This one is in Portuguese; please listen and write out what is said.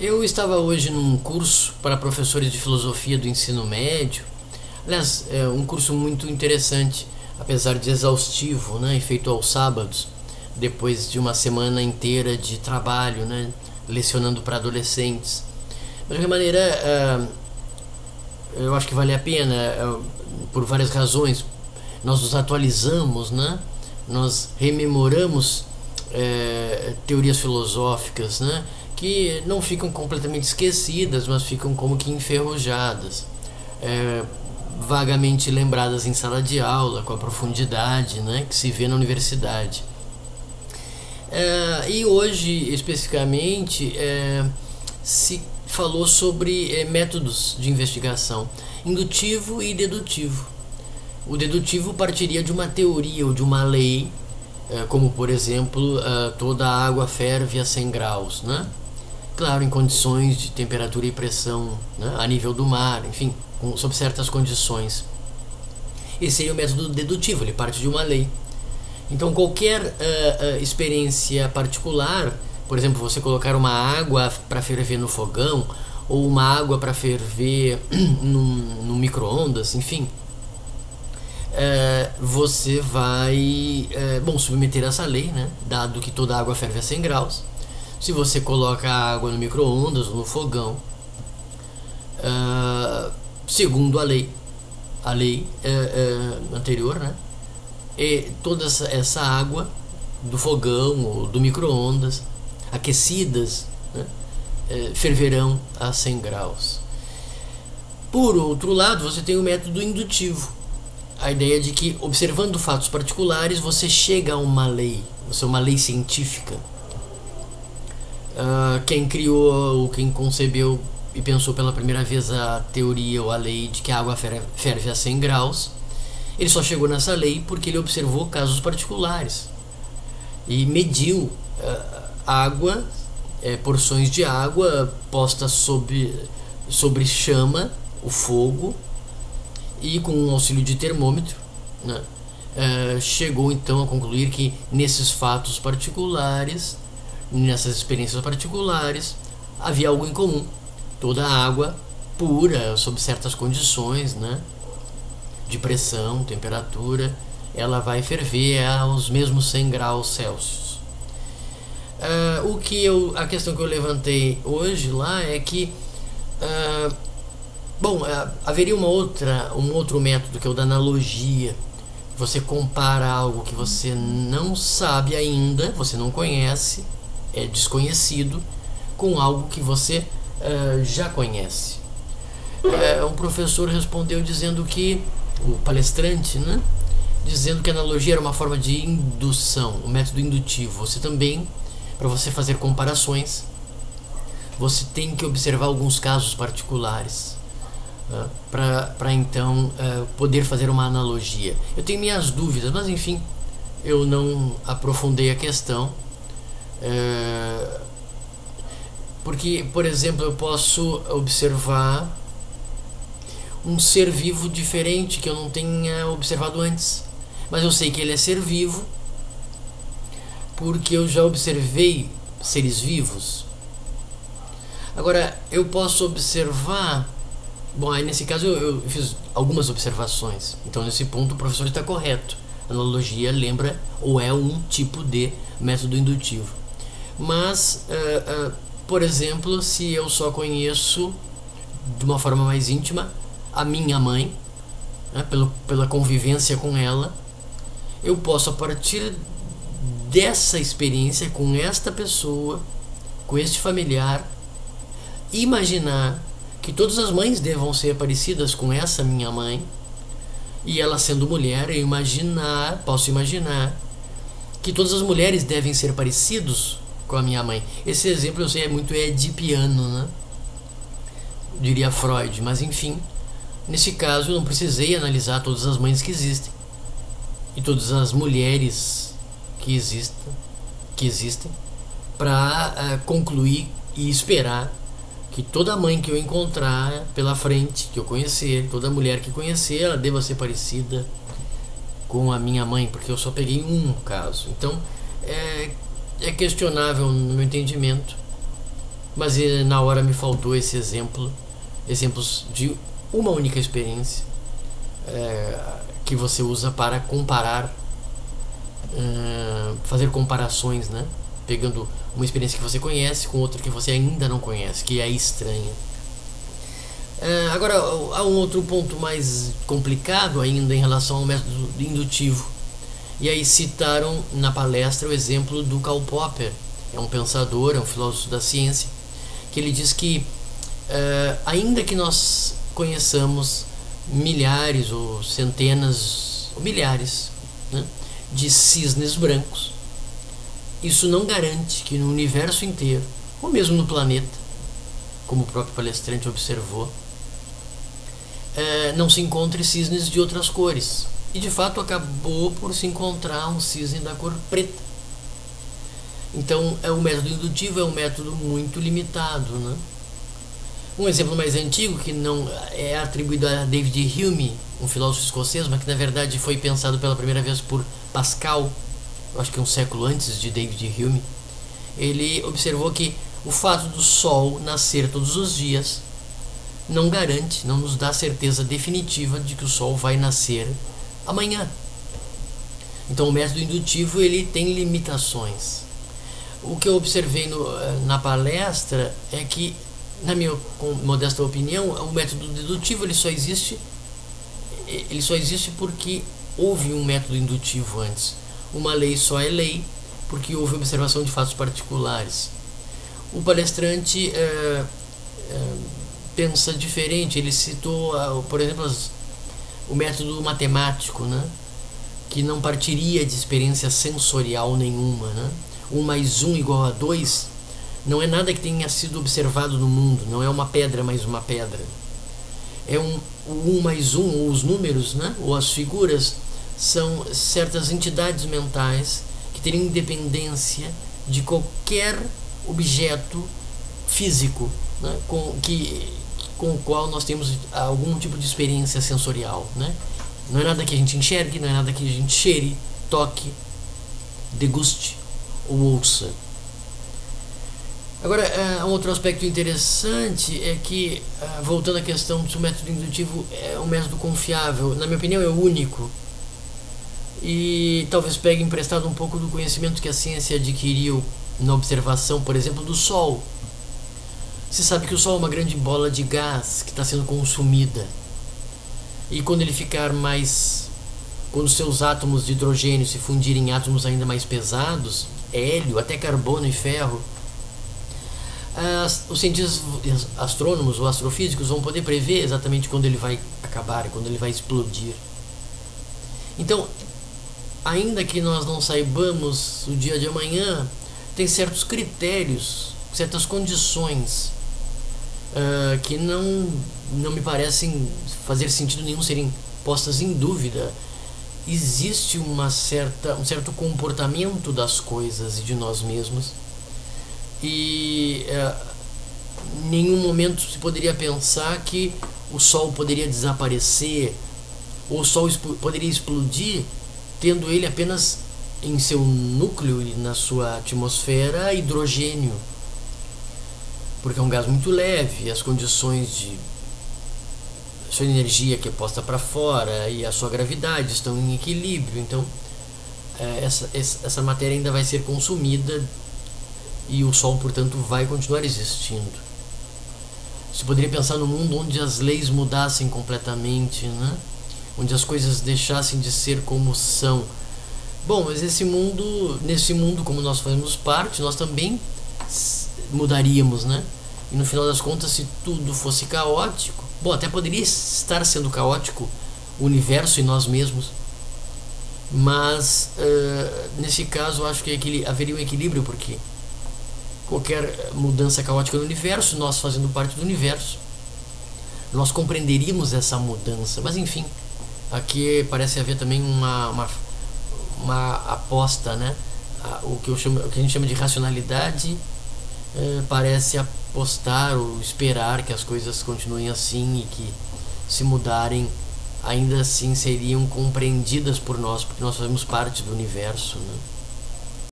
Eu estava hoje num curso para professores de filosofia do ensino médio. Aliás, é um curso muito interessante, apesar de exaustivo, né, e feito aos sábados, depois de uma semana inteira de trabalho, né, lecionando para adolescentes. Mas de qualquer maneira, eu acho que vale a pena, por várias razões. Nós nos atualizamos, né, nós rememoramos teorias filosóficas, né, que não ficam completamente esquecidas, mas ficam como que enferrujadas, vagamente lembradas em sala de aula, com a profundidade, né, que se vê na universidade. E hoje, especificamente, se falou sobre métodos de investigação, indutivo e dedutivo. O dedutivo partiria de uma teoria ou de uma lei, como por exemplo, toda a água ferve a 100 graus, né? Claro, em condições de temperatura e pressão, né, a nível do mar, enfim, sob certas condições. Esse seria o método dedutivo, ele parte de uma lei. Então qualquer experiência particular, por exemplo, você colocar uma água para ferver no fogão, ou uma água para ferver no micro-ondas, enfim, você vai submeter essa lei, né, dado que toda água ferve a 100 graus. Se você coloca a água no micro-ondas ou no fogão, segundo a lei anterior, né, e toda essa água do fogão ou do micro-ondas, aquecidas, né, ferverão a 100 graus. Por outro lado, você tem o método indutivo, a ideia de que, observando fatos particulares, você chega a uma lei, uma lei científica. Quem criou ou quem concebeu e pensou pela primeira vez a teoria ou a lei de que a água ferve a 100 graus, ele só chegou nessa lei porque ele observou casos particulares e mediu água, porções de água postas sobre chama, o fogo, e com o auxílio de termômetro, né, chegou então a concluir que nesses fatos particulares, nessas experiências particulares, havia algo em comum. Toda a água pura, sob certas condições, né, de pressão, temperatura, ela vai ferver aos mesmos 100 graus Celsius. A questão que eu levantei hoje lá é que haveria um outro método, que é o da analogia. Você compara algo que você não sabe ainda, você não conhece, é desconhecido, com algo que você já conhece. Um professor respondeu dizendo que, o palestrante, né, dizendo que a analogia era uma forma de indução, o método indutivo. Você também, para você fazer comparações, você tem que observar alguns casos particulares, para então poder fazer uma analogia. Eu tenho minhas dúvidas, mas enfim, eu não aprofundei a questão. Porque, por exemplo, eu posso observar um ser vivo diferente que eu não tenha observado antes, mas eu sei que ele é ser vivo porque eu já observei seres vivos. Agora, eu posso observar. Bom, aí nesse caso eu fiz algumas observações, então nesse ponto o professor está correto. A analogia lembra ou é um tipo de método indutivo. Mas, por exemplo, se eu só conheço de uma forma mais íntima a minha mãe, né, pela convivência com ela, eu posso, a partir dessa experiência com esta pessoa, com este familiar, imaginar que todas as mães devam ser parecidas com essa minha mãe, e ela sendo mulher, posso imaginar que todas as mulheres devem ser parecidos com a minha mãe. Esse exemplo eu sei é muito edipiano, né? Diria Freud, mas enfim, nesse caso eu não precisei analisar todas as mães que existem e todas as mulheres que existem para concluir e esperar que toda mãe que eu encontrar pela frente, que eu conhecer, toda mulher que conhecer, ela deva ser parecida com a minha mãe, porque eu só peguei um caso. Então é questionável, no meu entendimento, Mas na hora me faltou esse exemplo, exemplos de uma única experiência que você usa para comparar, fazer comparações, né? Pegando uma experiência que você conhece com outra que você ainda não conhece, que é estranha. Agora, há um outro ponto mais complicado ainda em relação ao método indutivo. E aí citaram na palestra o exemplo do Karl Popper. É um pensador, é um filósofo da ciência, que ele diz que ainda que nós conheçamos milhares ou centenas ou milhares, né, de cisnes brancos, isso não garante que no universo inteiro, ou mesmo no planeta, como o próprio palestrante observou, não se encontre cisnes de outras cores. E de fato acabou por se encontrar um cisne da cor preta. Então o método indutivo é um método muito limitado, né? Um exemplo mais antigo, que não é atribuído a David Hume, um filósofo escocês, mas que na verdade foi pensado pela primeira vez por Pascal, eu acho que um século antes de David Hume. Ele observou que o fato do Sol nascer todos os dias não garante, não nos dá certeza definitiva de que o Sol vai nascer amanhã. Então o método indutivo ele tem limitações. O que eu observei na palestra é que, na minha modesta opinião, o método dedutivo ele só existe porque houve um método indutivo antes. Uma lei só é lei porque houve observação de fatos particulares. O palestrante pensa diferente. Ele citou, por exemplo, o método matemático, né? Que não partiria de experiência sensorial nenhuma, né? 1 mais 1 igual a 2 não é nada que tenha sido observado no mundo, não é uma pedra mais uma pedra. O 1 mais 1, ou os números, né? Ou as figuras, são certas entidades mentais que teriam independência de qualquer objeto físico, né? Com o qual nós temos algum tipo de experiência sensorial, né? Não é nada que a gente enxergue, não é nada que a gente cheire, toque, deguste ou ouça. Agora, um outro aspecto interessante é que, voltando à questão se o método indutivo é um método confiável, na minha opinião é o único. E talvez pegue emprestado um pouco do conhecimento que a ciência adquiriu na observação, por exemplo, do Sol. Se sabe que o Sol é uma grande bola de gás que está sendo consumida. E quando ele ficar mais... Quando seus átomos de hidrogênio se fundirem em átomos ainda mais pesados, hélio, até carbono e ferro, os cientistas astrônomos ou astrofísicos vão poder prever exatamente quando ele vai acabar, quando ele vai explodir. Então, ainda que nós não saibamos o dia de amanhã, tem certos critérios, certas condições que não me parecem fazer sentido nenhum serem postas em dúvida. Existe um certo comportamento das coisas e de nós mesmos, e em nenhum momento se poderia pensar que o Sol poderia desaparecer ou o Sol poderia explodir, tendo ele apenas em seu núcleo e na sua atmosfera hidrogênio, porque é um gás muito leve, as condições de sua energia que é posta para fora e a sua gravidade estão em equilíbrio. Então essa matéria ainda vai ser consumida e o Sol, portanto, vai continuar existindo. Se poderia pensar num mundo onde as leis mudassem completamente, né? Onde as coisas deixassem de ser como são. Bom, mas nesse mundo como nós fazemos parte, nós também mudaríamos, né? E no final das contas, se tudo fosse caótico, bom, até poderia estar sendo caótico o universo e nós mesmos, mas nesse caso eu acho que haveria um equilíbrio, porque qualquer mudança caótica no universo, nós fazendo parte do universo, nós compreenderíamos essa mudança. Mas enfim, aqui parece haver também uma aposta, né? O que a gente chama de racionalidade parece apostar ou esperar que as coisas continuem assim e que, se mudarem, ainda assim seriam compreendidas por nós, porque nós fazemos parte do universo, né?